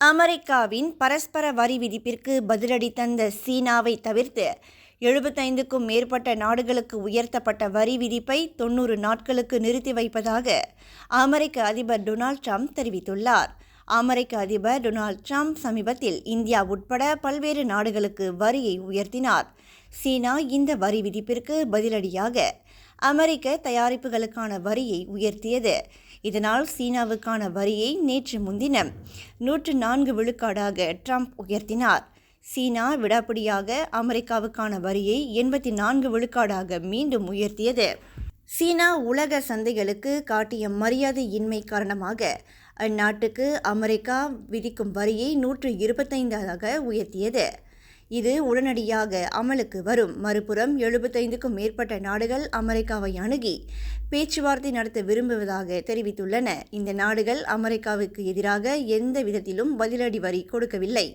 அமெரிக்காவின் பரஸ்பர வரி விதிப்பிற்கு பதிலடி தந்த சீனாவை தவிர்த்து 75க்கும் மேற்பட்ட நாடுகளுக்கு உயர்த்தப்பட்ட வரி விதிப்பை 90 நாட்களுக்கு நிறுத்தி வைப்பதாக அமெரிக்க அதிபர் டொனால்ட் ட்ரம்ப் தெரிவித்துள்ளார். அமெரிக்க அதிபர் டொனால்ட் ட்ரம்ப் சமீபத்தில் இந்தியா உட்பட பல்வேறு நாடுகளுக்கு வரியை உயர்த்தினார். சீனா இந்த வரி விதிப்பிற்கு பதிலடியாக அமெரிக்க தயாரிப்புகளுக்கான வரியை உயர்த்தியது. இதனால் சீனாவுக்கான வரியை நேற்று முன்தினம் 104 விழுக்காடாக ட்ரம்ப் உயர்த்தினார். சீனா விடாப்பிடியாக அமெரிக்காவுக்கான வரியை 84 விழுக்காடாக மீண்டும் உயர்த்தியது. சீனா உலக சந்தைகளுக்கு காட்டிய மரியாதையின்மை காரணமாக அந்நாட்டுக்கு அமெரிக்கா விதிக்கும் வரியை 125ஆக உயர்த்தியது. இது உடனடியாக அமலுக்கு வரும். மறுபுறம் 75க்கும் மேற்பட்ட நாடுகள் அமெரிக்காவை அணுகி பேச்சுவார்த்தை நடத்த விரும்புவதாக தெரிவித்துள்ளன. இந்த நாடுகள் அமெரிக்காவுக்கு எதிராக எந்த விதத்திலும் பதிலடி வரி கொடுக்கவில்லை.